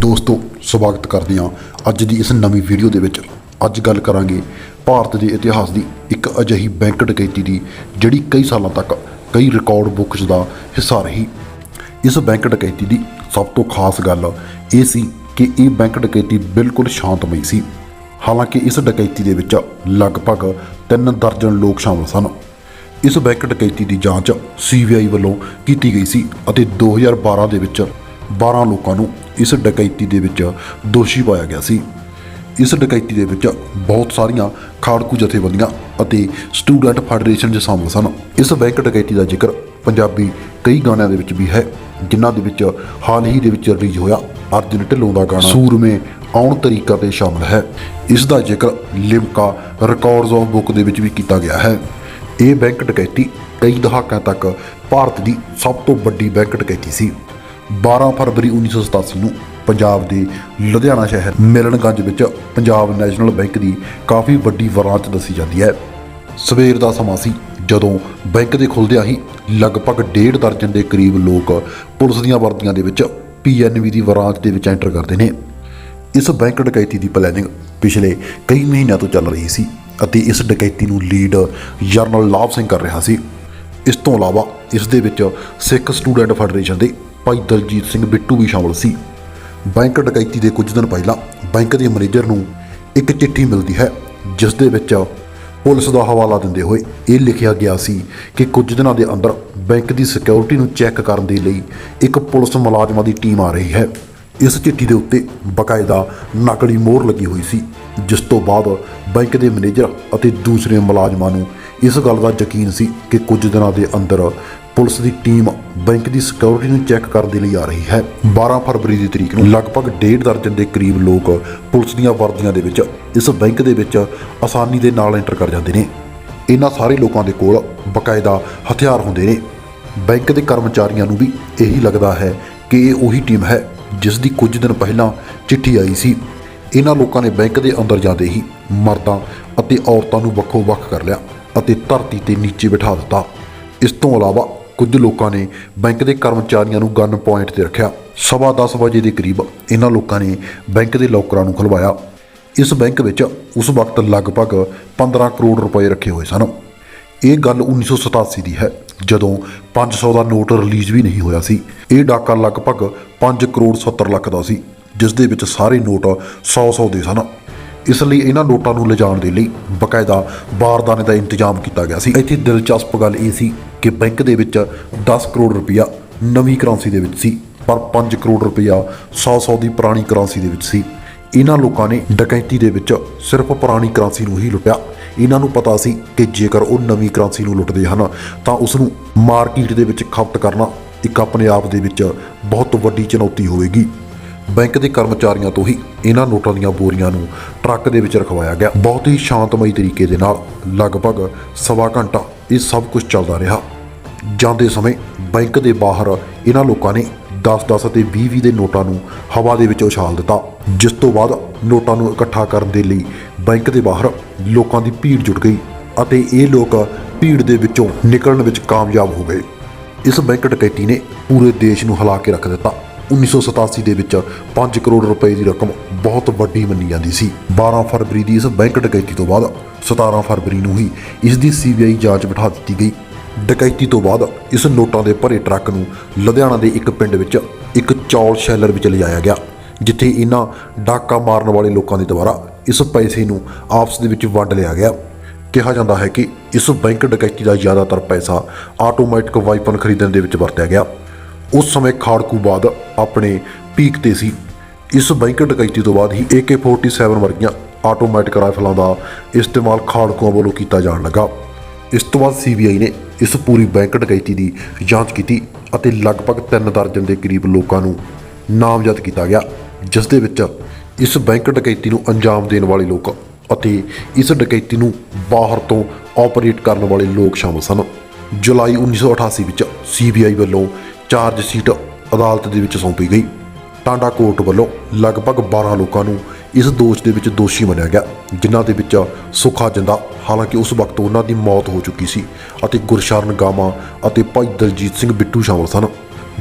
ਦੋਸਤੋ ਸਵਾਗਤ ਕਰਦੇ ਹਾਂ ਅੱਜ ਦੀ ਇਸ ਨਵੀਂ ਵੀਡੀਓ ਦੇ ਵਿੱਚ। ਅੱਜ ਗੱਲ ਕਰਾਂਗੇ ਭਾਰਤ ਦੇ ਇਤਿਹਾਸ ਦੀ ਇੱਕ ਅਜਿਹੀ ਬੈਂਕ ਡਕੈਤੀ ਦੀ ਜਿਹੜੀ ਕਈ ਸਾਲਾਂ ਤੱਕ ਕਈ ਰਿਕਾਰਡ ਬੁੱਕਸ ਦਾ ਹਿੱਸਾ ਰਹੀ। ਇਸ ਬੈਂਕ ਡਕੈਤੀ ਦੀ ਸਭ ਤੋਂ ਖਾਸ ਗੱਲ ਇਹ ਸੀ ਕਿ ਇਹ ਬੈਂਕ ਡਕੈਤੀ ਬਿਲਕੁਲ ਸ਼ਾਂਤਮਈ ਸੀ। ਹਾਲਾਂਕਿ ਇਸ ਡਕੈਤੀ ਦੇ ਵਿੱਚ ਲਗਭਗ 3 ਦਰਜਨ ਲੋਕ ਸ਼ਾਮਲ ਸਨ। ਇਸ ਬੈਂਕ ਡਕੈਤੀ ਦੀ ਜਾਂਚ CBI ਵੱਲੋਂ ਕੀਤੀ ਗਈ ਸੀ ਅਤੇ 2012 ਦੇ ਵਿੱਚ 12 ਲੋਕਾਂ ਨੂੰ ਇਸ ਡਕੈਤੀ ਦੇ ਵਿੱਚ ਦੋਸ਼ੀ ਪਾਇਆ ਗਿਆ ਸੀ। ਇਸ ਡਕੈਤੀ ਦੇ ਵਿੱਚ ਬਹੁਤ ਸਾਰੀਆਂ ਖਾੜਕੂ ਜਥੇਬੰਦੀਆਂ ਅਤੇ ਸਟੂਡੈਂਟ ਫੈਡਰੇਸ਼ਨ ਦੇ ਸ਼ਾਮਲ ਸਨ। ਇਸ ਬੈਂਕ ਡਕੈਤੀ ਦਾ ਜ਼ਿਕਰ ਪੰਜਾਬੀ ਕਈ ਗਾਣਿਆਂ ਦੇ ਵਿੱਚ ਵੀ ਹੈ, ਜਿਨ੍ਹਾਂ ਦੇ ਵਿੱਚ ਹਾਲ ਹੀ ਦੇ ਵਿੱਚ ਰਿਲੀਜ਼ ਹੋਇਆ ਅਰਜਨ ਢਿੱਲੋਂ ਦਾ ਗਾਣਾ ਸੂਰਮੇ ਆਉਣ ਤਰੀਕਾ ਤੇ ਸ਼ਾਮਲ ਹੈ। ਇਸ ਦਾ ਜ਼ਿਕਰ ਲਿਮਕਾ ਰਿਕਾਰਡਸ ਆਫ ਬੁੱਕ ਦੇ ਵਿੱਚ ਵੀ ਕੀਤਾ ਗਿਆ ਹੈ। ਇਹ ਬੈਂਕ ਡਕੈਤੀ ਕਈ ਦਹਾਕਿਆਂ ਤੱਕ ਭਾਰਤ ਦੀ ਸਭ ਤੋਂ ਵੱਡੀ ਬੈਂਕ ਡਕੈਤੀ ਸੀ। 12 ਫਰਵਰੀ 1987 ਨੂੰ ਪੰਜਾਬ ਦੇ ਲੁਧਿਆਣਾ ਸ਼ਹਿਰ ਮਿਲਣਗੰਜ ਵਿੱਚ ਪੰਜਾਬ ਨੈਸ਼ਨਲ ਬੈਂਕ ਦੀ ਕਾਫੀ ਵੱਡੀ ਬ੍ਰਾਂਚ ਦੱਸੀ ਜਾਂਦੀ ਹੈ। ਸਵੇਰ ਦਾ ਸਮਾਂ ਸੀ ਜਦੋਂ ਬੈਂਕ ਦੇ ਖੁੱਲ੍ਹਦਿਆਂ ਹੀ ਲਗਭਗ 1.5 ਦਰਜਨ ਦੇ ਕਰੀਬ ਲੋਕ ਪੁਲਿਸ ਦੀਆਂ ਵਰਦੀਆਂ ਦੇ ਵਿੱਚ PNB ਦੀ ਬ੍ਰਾਂਚ ਦੇ ਵਿੱਚ ਐਂਟਰ ਕਰਦੇ ਨੇ। ਇਸ ਬੈਂਕ ਡਕੈਤੀ ਦੀ ਪਲੈਨਿੰਗ ਪਿਛਲੇ ਕਈ ਮਹੀਨਿਆਂ ਤੋਂ ਚੱਲ ਰਹੀ ਸੀ ਅਤੇ ਇਸ ਡਕੈਤੀ ਨੂੰ ਲੀਡ ਜਨਰਲ ਲਾਭ ਸਿੰਘ ਕਰ ਰਿਹਾ ਸੀ। ਇਸ ਤੋਂ ਇਲਾਵਾ ਇਸ ਦੇ ਵਿੱਚ ਸਿੱਖ ਸਟੂਡੈਂਟ ਫੈਡਰੇਸ਼ਨ ਦੇ ਭਾਈ ਦਲਜੀਤ ਸਿੰਘ ਬਿੱਟੂ ਵੀ ਸ਼ਾਮਲ ਸੀ। ਬੈਂਕ ਡਕੈਤੀ ਦੇ ਕੁਝ ਦਿਨ ਪਹਿਲਾਂ ਬੈਂਕ ਦੇ ਮੈਨੇਜਰ ਨੂੰ ਇੱਕ ਚਿੱਠੀ ਮਿਲਦੀ ਹੈ, ਜਿਸ ਦੇ ਵਿੱਚ ਪੁਲਿਸ ਦਾ ਹਵਾਲਾ ਦਿੰਦੇ ਹੋਏ ਇਹ ਲਿਖਿਆ ਗਿਆ ਸੀ ਕਿ ਕੁਝ ਦਿਨਾਂ ਦੇ ਅੰਦਰ ਬੈਂਕ ਦੀ ਸਿਕਿਉਰਿਟੀ ਨੂੰ ਚੈੱਕ ਕਰਨ ਦੇ ਲਈ ਇੱਕ ਪੁਲਿਸ ਮੁਲਾਜ਼ਮਾਂ ਦੀ ਟੀਮ ਆ ਰਹੀ ਹੈ। ਇਸ ਚਿੱਠੀ ਦੇ ਉੱਤੇ ਬਕਾਇਦਾ ਨਕਲੀ ਮੋਹਰ ਲੱਗੀ ਹੋਈ ਸੀ, ਜਿਸ ਤੋਂ ਬਾਅਦ ਬੈਂਕ ਦੇ ਮੈਨੇਜਰ ਅਤੇ ਦੂਸਰੇ ਮੁਲਾਜ਼ਮਾਂ ਨੂੰ ਇਸ ਗੱਲ ਦਾ ਯਕੀਨ ਸੀ ਕਿ ਕੁਝ ਦਿਨਾਂ ਦੇ ਅੰਦਰ ਪੁਲਿਸ ਦੀ ਟੀਮ ਬੈਂਕ ਦੀ ਸਿਕਿਉਰਿਟੀ ਨੂੰ ਚੈੱਕ ਕਰਨ ਦੇ ਲਈ ਆ ਰਹੀ ਹੈ। 12 ਫਰਵਰੀ ਦੀ ਤਰੀਕ ਨੂੰ ਲਗਭਗ 1.5 ਦਰਜਨ ਦੇ ਕਰੀਬ ਲੋਕ ਪੁਲਿਸ ਦੀਆਂ ਵਰਦੀਆਂ ਦੇ ਵਿੱਚ ਇਸ ਬੈਂਕ ਦੇ ਵਿੱਚ ਆਸਾਨੀ ਦੇ ਨਾਲ ਐਂਟਰ ਕਰ ਜਾਂਦੇ ਨੇ। ਇਹਨਾਂ ਸਾਰੇ ਲੋਕਾਂ ਦੇ ਕੋਲ ਬਕਾਇਦਾ ਹਥਿਆਰ ਹੁੰਦੇ ਨੇ। ਬੈਂਕ ਦੇ ਕਰਮਚਾਰੀਆਂ ਨੂੰ ਵੀ ਇਹੀ ਲੱਗਦਾ ਹੈ ਕਿ ਇਹ ਉਹੀ ਟੀਮ ਹੈ ਜਿਸ ਦੀ ਕੁਝ ਦਿਨ ਪਹਿਲਾਂ ਚਿੱਠੀ ਆਈ ਸੀ। ਇਹਨਾਂ ਲੋਕਾਂ ਨੇ ਬੈਂਕ ਦੇ ਅੰਦਰ ਜਾਂਦੇ ਹੀ ਮਰਦਾਂ ਅਤੇ ਔਰਤਾਂ ਨੂੰ ਵੱਖੋ ਵੱਖ ਕਰ ਲਿਆ ਅਤੇ ਧਰਤੀ ਤੇ ਨੀਚੇ ਬਿਠਾ ਦਿੱਤਾ। ਇਸ ਤੋਂ ਇਲਾਵਾ ਕੁਝ ਲੋਕਾਂ ਨੇ ਬੈਂਕ ਦੇ ਕਰਮਚਾਰੀਆਂ ਨੂੰ ਗਨ ਪੁਆਇੰਟ ਤੇ ਰੱਖਿਆ। 10:15 ਵਜੇ ਦੇ ਕਰੀਬ ਇਹਨਾਂ ਲੋਕਾਂ ਨੇ ਬੈਂਕ ਦੇ ਲੋਕਰਾਂ ਨੂੰ ਖੁਲਵਾਇਆ। ਇਸ ਬੈਂਕ ਵਿੱਚ ਉਸ ਵਕਤ ਲਗਭਗ 15 ਕਰੋੜ ਰੁਪਏ ਰੱਖੇ ਹੋਏ ਸਨ। ਇਹ ਗੱਲ 1987 ਦੀ ਹੈ, ਜਦੋਂ 500 ਦਾ ਨੋਟ ਰਿਲੀਜ਼ ਵੀ ਨਹੀਂ ਹੋਇਆ ਸੀ। ਇਹ ਡਾਕਾ ਲਗਭਗ 5 ਕਰੋੜ 70 ਲੱਖ ਦਾ ਸੀ, ਜਿਸ ਦੇ ਵਿੱਚ ਸਾਰੇ ਨੋਟ 100 ਦੇ ਸਨ। ਇਸ ਲਈ ਇਹਨਾਂ ਨੋਟਾਂ ਨੂੰ ਲਿਜਾਣ ਦੇ ਲਈ ਬਕਾਇਦਾ ਬਾਰਦਾਨੇ ਦਾ ਇੰਤਜ਼ਾਮ ਕੀਤਾ ਗਿਆ ਸੀ। ਇੱਥੇ ਦਿਲਚਸਪ ਗੱਲ ਇਹ ਸੀ ਕਿ ਬੈਂਕ ਦੇ ਵਿੱਚ 10 ਕਰੋੜ ਰੁਪਇਆ ਨਵੀਂ ਕਰੰਸੀ ਦੇ ਵਿੱਚ ਸੀ, ਪਰ 5 ਕਰੋੜ ਰੁਪਇਆ 100 ਦੀ ਪੁਰਾਣੀ ਕਰੰਸੀ ਦੇ ਵਿੱਚ ਸੀ। ਇਹਨਾਂ ਲੋਕਾਂ ਨੇ ਡਕੈਤੀ ਦੇ ਵਿੱਚ ਸਿਰਫ ਪੁਰਾਣੀ ਕਰੰਸੀ ਨੂੰ ਹੀ ਲੁੱਟਿਆ। ਇਹਨਾਂ ਨੂੰ ਪਤਾ ਸੀ ਕਿ ਜੇਕਰ ਉਹ ਨਵੀਂ ਕਰੰਸੀ ਨੂੰ ਲੁੱਟਦੇ ਹਨ ਤਾਂ ਉਸ ਨੂੰ ਮਾਰਕੀਟ ਦੇ ਵਿੱਚ ਖਪਤ ਕਰਨਾ ਇੱਕ ਆਪਣੇ ਆਪ ਦੇ ਵਿੱਚ ਬਹੁਤ ਵੱਡੀ ਚੁਣੌਤੀ ਹੋਵੇਗੀ। ਬੈਂਕ ਦੇ ਕਰਮਚਾਰੀਆਂ ਤੋਂ ਹੀ ਇਹਨਾਂ ਨੋਟਾਂ ਦੀਆਂ ਬੋਰੀਆਂ ਨੂੰ ਟਰੱਕ ਦੇ ਵਿੱਚ ਰਖਵਾਇਆ ਗਿਆ। ਬਹੁਤ ਹੀ ਸ਼ਾਂਤਮਈ ਤਰੀਕੇ ਦੇ ਨਾਲ ਲਗਭਗ 1.25 ਘੰਟਾ ਇਹ ਸਭ ਕੁਝ ਚੱਲਦਾ ਰਿਹਾ। ਜਾਂਦੇ ਸਮੇਂ ਬੈਂਕ ਦੇ ਬਾਹਰ ਇਹਨਾਂ ਲੋਕਾਂ ਨੇ 10-10 ਅਤੇ 20-20 ਦੇ ਨੋਟਾਂ ਨੂੰ ਹਵਾ ਦੇ ਵਿੱਚ ਉਛਾਲ ਦਿੱਤਾ, ਜਿਸ ਤੋਂ ਬਾਅਦ ਨੋਟਾਂ ਨੂੰ ਇਕੱਠਾ ਕਰਨ ਦੇ ਲਈ ਬੈਂਕ ਦੇ ਬਾਹਰ ਲੋਕਾਂ ਦੀ ਭੀੜ ਜੁਟ ਗਈ ਅਤੇ ਇਹ ਲੋਕ ਭੀੜ ਦੇ ਵਿੱਚੋਂ ਨਿਕਲਣ ਵਿੱਚ ਕਾਮਯਾਬ ਹੋ ਗਏ। ਇਸ ਬੈਂਕ ਡਕੈਤੀ ਨੇ ਪੂਰੇ ਦੇਸ਼ ਨੂੰ ਹਿਲਾ ਕੇ ਰੱਖ ਦਿੱਤਾ। 1987 ਦੇ ਵਿੱਚ 5 ਕਰੋੜ ਰੁਪਏ ਦੀ ਰਕਮ ਬਹੁਤ ਵੱਡੀ ਮੰਨੀ ਜਾਂਦੀ ਸੀ। 12 ਫਰਵਰੀ ਦੀ ਇਸ ਬੈਂਕ ਡਕੈਤੀ ਤੋਂ ਬਾਅਦ 17 ਫਰਵਰੀ ਨੂੰ ਹੀ ਇਸ ਦੀ CBI ਜਾਂਚ ਬਿਠਾ ਦਿੱਤੀ ਗਈ। ਡਕੈਤੀ ਤੋਂ ਬਾਅਦ ਇਸ ਨੋਟਾਂ ਦੇ ਭਰੇ ਟਰੱਕ ਨੂੰ ਲੁਧਿਆਣਾ ਦੇ ਇੱਕ ਪਿੰਡ ਵਿੱਚ ਇੱਕ ਚੌਲ ਸ਼ੈਲਰ ਵਿੱਚ ਲਿਜਾਇਆ ਗਿਆ, ਜਿੱਥੇ ਇਹਨਾਂ ਡਾਕਾ ਮਾਰਨ ਵਾਲੇ ਲੋਕਾਂ ਦੇ ਦੁਆਰਾ ਇਸ ਪੈਸੇ ਨੂੰ ਆਪਸ ਦੇ ਵਿੱਚ ਵੰਡ ਲਿਆ ਗਿਆ। ਕਿਹਾ ਜਾਂਦਾ ਹੈ ਕਿ ਇਸ ਬੈਂਕ ਡਕੈਤੀ ਦਾ ਜ਼ਿਆਦਾਤਰ ਪੈਸਾ ਆਟੋਮੈਟਿਕ ਵਾਈਪਨ ਖਰੀਦਣ ਦੇ ਵਿੱਚ ਵਰਤਿਆ ਗਿਆ। ਉਸ ਸਮੇਂ ਖਾੜਕੂਬਾਦ ਆਪਣੇ ਪੀਕ ਤੇ ਸੀ। ਇਸ ਬੈਂਕ ਡਕੈਤੀ ਤੋਂ ਬਾਅਦ ਹੀ AK-47 ਵਰਗੀਆਂ ਆਟੋਮੈਟਿਕ ਰਾਈਫਲਾਂ ਦਾ ਇਸਤੇਮਾਲ ਖਾੜਕੂਆਂ ਵੱਲੋਂ ਕੀਤਾ ਜਾਣ ਲੱਗਾ। ਇਸ ਤੋਂ ਬਾਅਦ CBI ਨੇ ਇਸ ਪੂਰੀ ਬੈਂਕ ਡਕੈਤੀ ਦੀ ਜਾਂਚ ਕੀਤੀ ਅਤੇ ਲਗਭਗ 3 ਦਰਜਨ ਦੇ ਕਰੀਬ ਲੋਕਾਂ ਨੂੰ ਨਾਮਜ਼ਦ ਕੀਤਾ ਗਿਆ, ਜਿਸ ਦੇ ਵਿੱਚ ਇਸ ਬੈਂਕ ਡਕੈਤੀ ਨੂੰ ਅੰਜਾਮ ਦੇਣ ਵਾਲੇ ਲੋਕ ਅਤੇ ਇਸ ਡਕੈਤੀ ਨੂੰ ਬਾਹਰ ਤੋਂ ਆਪਰੇਟ ਕਰਨ ਵਾਲੇ ਲੋਕ ਸ਼ਾਮਲ ਸਨ। ਜੁਲਾਈ 1988 ਵਿੱਚ CBI ਵੱਲੋਂ ਚਾਰਜ ਸ਼ੀਟ ਅਦਾਲਤ ਦੇ ਵਿੱਚ ਸੌਂਪੀ ਗਈ। ਟਾਂਡਾ ਕੋਰਟ ਵੱਲੋਂ ਲਗਭਗ 12 ਲੋਕਾਂ ਨੂੰ ਇਸ ਦੋਸ਼ ਦੇ ਵਿੱਚ ਦੋਸ਼ੀ ਮੰਨਿਆ ਗਿਆ, ਜਿਨ੍ਹਾਂ ਦੇ ਵਿੱਚ ਸੁੱਖਾ ਜਿੰਦਾ, ਹਾਲਾਂਕਿ ਉਸ ਵਕਤ ਉਹਨਾਂ ਦੀ ਮੌਤ ਹੋ ਚੁੱਕੀ ਸੀ, ਅਤੇ ਗੁਰਸ਼ਰਨ ਗਾਮਾ ਅਤੇ ਭਾਈ ਦਲਜੀਤ ਸਿੰਘ ਬਿੱਟੂ ਸ਼ਾਮਲ ਸਨ।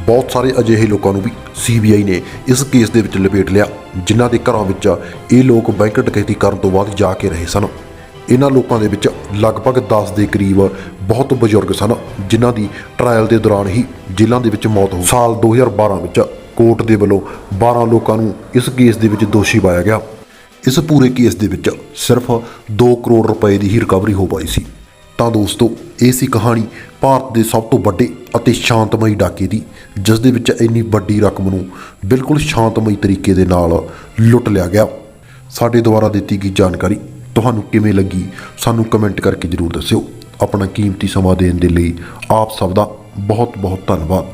ਬਹੁਤ ਸਾਰੇ ਅਜਿਹੇ ਲੋਕਾਂ ਨੂੰ ਵੀ CBI ਨੇ ਇਸ ਕੇਸ ਦੇ ਵਿੱਚ ਲਪੇਟ ਲਿਆ, ਜਿਨ੍ਹਾਂ ਦੇ ਘਰਾਂ ਵਿੱਚ ਇਹ ਲੋਕ ਬੈਂਕ ਡਕੈਤੀ ਕਰਨ ਤੋਂ ਬਾਅਦ ਜਾ ਕੇ ਰਹੇ ਸਨ। ਇਹਨਾਂ ਲੋਕਾਂ ਦੇ ਵਿੱਚ ਲਗਭਗ 10 ਦੇ ਕਰੀਬ ਬਹੁਤ ਬਜ਼ੁਰਗ ਸਨ, ਜਿਨ੍ਹਾਂ ਦੀ ਟਰਾਇਲ ਦੇ ਦੌਰਾਨ ਹੀ ਜੇਲ੍ਹਾਂ ਦੇ ਵਿੱਚ ਮੌਤ ਹੋ ਗਈ। ਸਾਲ 2012 ਵਿੱਚ ਕੋਰਟ ਦੇ ਵੱਲੋਂ 12 ਲੋਕਾਂ ਨੂੰ ਇਸ ਕੇਸ ਦੇ ਵਿੱਚ ਦੋਸ਼ੀ ਪਾਇਆ ਗਿਆ। ਇਸ ਪੂਰੇ ਕੇਸ ਦੇ ਵਿੱਚ ਸਿਰਫ 2 ਕਰੋੜ ਰੁਪਏ ਦੀ ਹੀ ਰਿਕਵਰੀ ਹੋ ਪਾਈ ਸੀ। ਤਾਂ ਦੋਸਤੋ, ਇਹ ਸੀ ਕਹਾਣੀ ਭਾਰਤ ਦੇ ਸਭ ਤੋਂ ਵੱਡੇ ਅਤੇ ਸ਼ਾਂਤਮਈ ਡਾਕੇ ਦੀ, ਜਿਸ ਦੇ ਵਿੱਚ ਇੰਨੀ ਵੱਡੀ ਰਕਮ ਨੂੰ ਬਿਲਕੁਲ ਸ਼ਾਂਤਮਈ ਤਰੀਕੇ ਦੇ ਨਾਲ ਲੁੱਟ ਲਿਆ ਗਿਆ। ਸਾਡੇ ਦੁਆਰਾ ਦਿੱਤੀ ਗਈ ਜਾਣਕਾਰੀ ਤੁਹਾਨੂੰ ਕਿਵੇਂ ਲੱਗੀ, ਸਾਨੂੰ ਕਮੈਂਟ ਕਰਕੇ ਜ਼ਰੂਰ ਦੱਸਿਓ। ਆਪਣਾ ਕੀਮਤੀ ਸਮਾਂ ਦੇਣ ਦੇ ਲਈ ਆਪ ਸਭ ਦਾ ਬਹੁਤ ਬਹੁਤ ਧੰਨਵਾਦ।